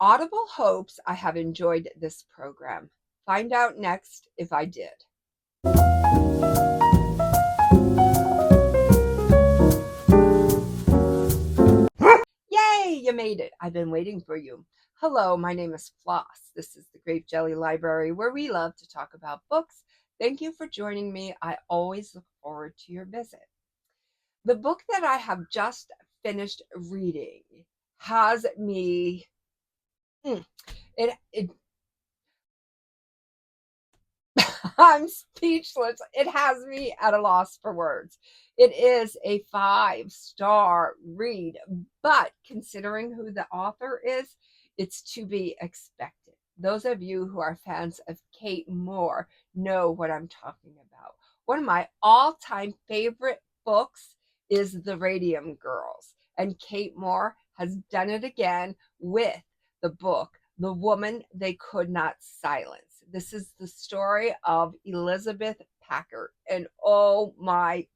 Audible hopes I have enjoyed this program. Find out next if I did. Yay, you made it. I've been waiting for you. Hello, my name is Floss. This is the Grape Jelly Library where we love to talk about books. Thank you for joining me. I always look forward to your visit. The book that I have just finished reading has me it I'm speechless. It has me at a loss for words. It is a 5-star read, but considering who the author is, it's to be expected. Those of you who are fans of Kate Moore know what I'm talking about. One of my all-time favorite books is The Radium Girls, and Kate Moore has done it again with the book The Woman They Could Not Silence. This is the story of Elizabeth Packard. And oh my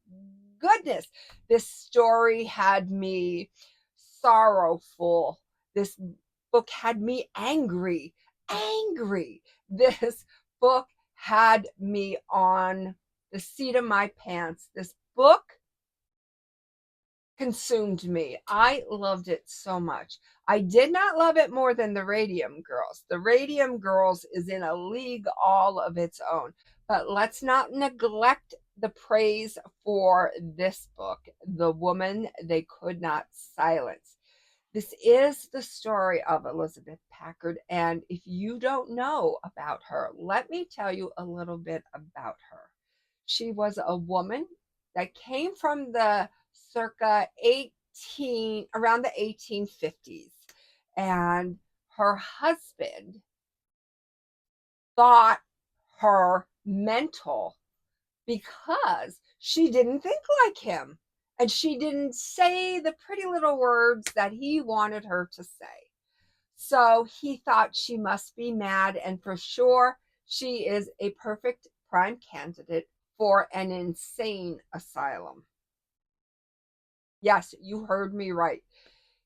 goodness, this story had me sorrowful. This book had me angry. Angry. This book had me on the seat of my pants. This book consumed me. I loved it so much. I did not love it more than The Radium Girls. The Radium Girls is in a league all of its own. But let's not neglect the praise for this book, The Woman They Could Not Silence. This is the story of Elizabeth Packard, and if you don't know about her, let me tell you a little bit about her. She was a woman that came from the circa around the 1850s, and her husband thought her mental because she didn't think like him and she didn't say the pretty little words that he wanted her to say. So he thought she must be mad, and for sure she is a perfect prime candidate for an insane asylum. Yes, you heard me right.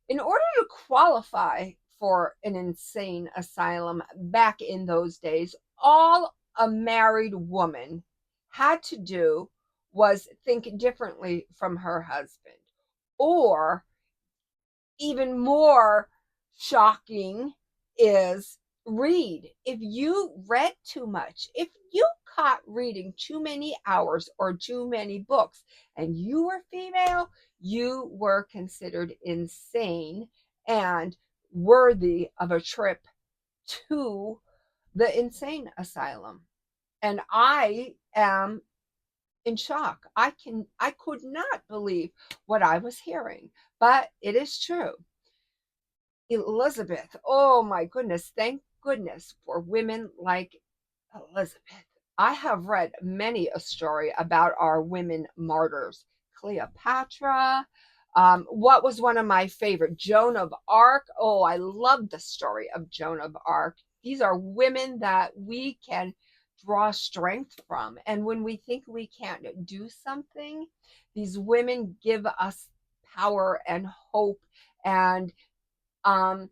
In order to qualify for an insane asylum back in those days, all a married woman had to do was think differently from her husband. Or, even more shocking, is read. If you read too much, if you caught reading too many hours or too many books and you were female, you were considered insane and worthy of a trip to the insane asylum. And I am in shock. I could not believe what I was hearing, but it is true. Elizabeth, oh my goodness, thank goodness for women like Elizabeth. I have read many a story about our women martyrs. Cleopatra. What was one of my favorite? Joan of Arc. Oh, I love the story of Joan of Arc. These are women that we can draw strength from. And when we think we can't do something, these women give us power and hope and um,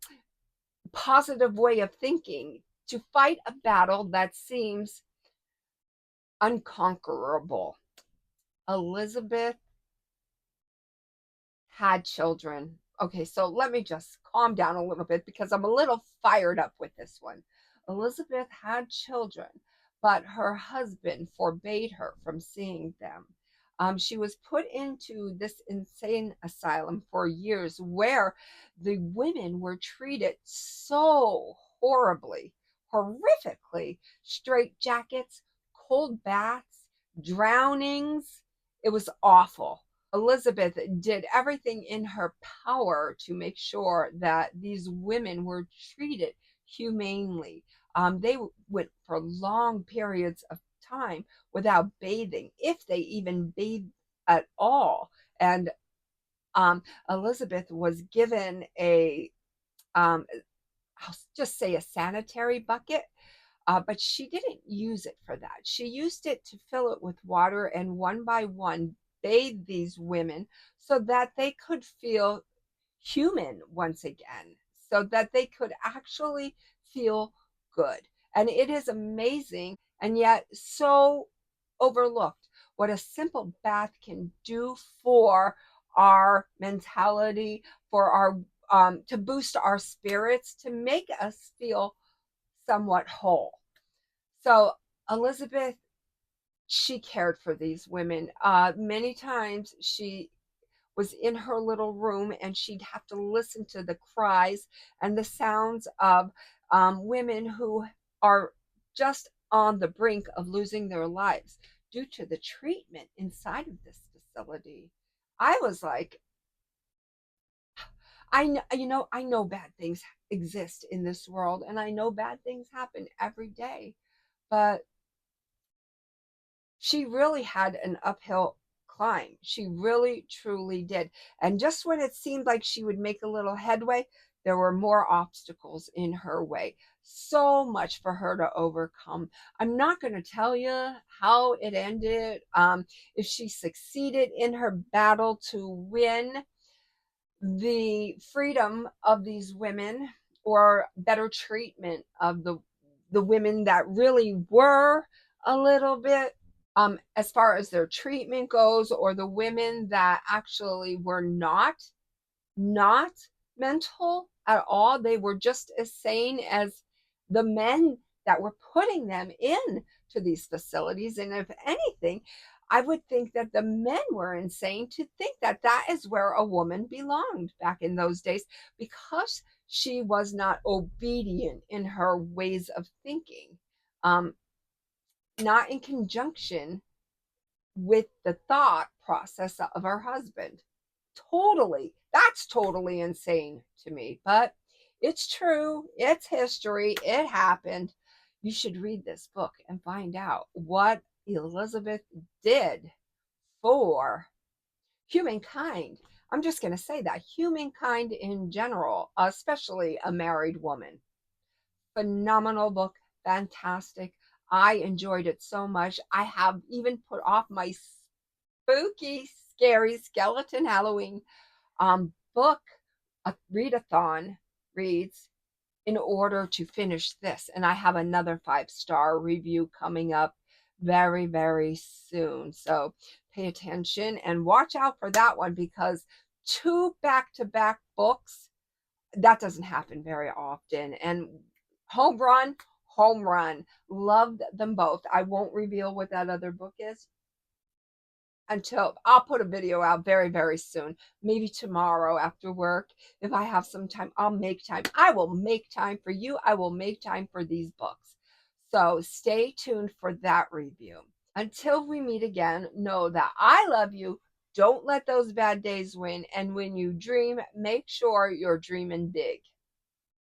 positive way of thinking to fight a battle that seems unconquerable. Elizabeth had children. Okay, so let me just calm down a little bit because I'm a little fired up with this one. Elizabeth had children, but her husband forbade her from seeing them. She was put into this insane asylum for years where the women were treated so horribly, horrifically. Straight jackets, cold baths, drownings. It was awful. Elizabeth did everything in her power to make sure that these women were treated humanely. They went for long periods of time without bathing, if they even bathed at all. And Elizabeth was given um, I'll just say a sanitary bucket, but she didn't use it for that. She used it to fill it with water and one by one bathe these women so that they could feel human once again. so that they could actually feel good. And it is amazing and yet so overlooked what a simple bath can do for our mentality, for our to boost our spirits, to make us feel somewhat whole. So Elizabeth, she cared for these women. Many times she was in her little room and she'd have to listen to the cries and the sounds of women who are just on the brink of losing their lives due to the treatment inside of this facility. I was like, I know bad things exist in this world and I know bad things happen every day, but she really had an uphill climb. She really, truly did. And just when it seemed like she would make a little headway, there were more obstacles in her way. So much for her to overcome. I'm not going to tell you how it ended, if she succeeded in her battle to win the freedom of these women or better treatment of the women that really were a little bit as far as their treatment goes, or the women that actually were not mental at all. They were just as sane as the men that were putting them in to these facilities. And if anything, I would think that the men were insane to think that that is where a woman belonged back in those days, because she was not obedient in her ways of thinking, not in conjunction with the thought process of her husband. Totally. That's totally insane to me. But it's true. It's history. It happened. You should read this book and find out what Elizabeth did for humankind. I'm just going to say that humankind in general, especially a married woman. Phenomenal book. Fantastic. I enjoyed it so much. I have even put off my spooky, scary skeleton Halloween book, a readathon reads, in order to finish this. And I have another 5-star review coming up very, very soon. So pay attention and watch out for that one, because 2 back-to-back books, that doesn't happen very often. And home run, home run. Loved them both. I won't reveal what that other book is until I'll put a video out very, very soon. Maybe tomorrow after work. If I have some time, I'll make time. I will make time for you. I will make time for these books. So stay tuned for that review. Until we meet again, know that I love you. Don't let those bad days win. And when you dream, make sure you're dreaming big.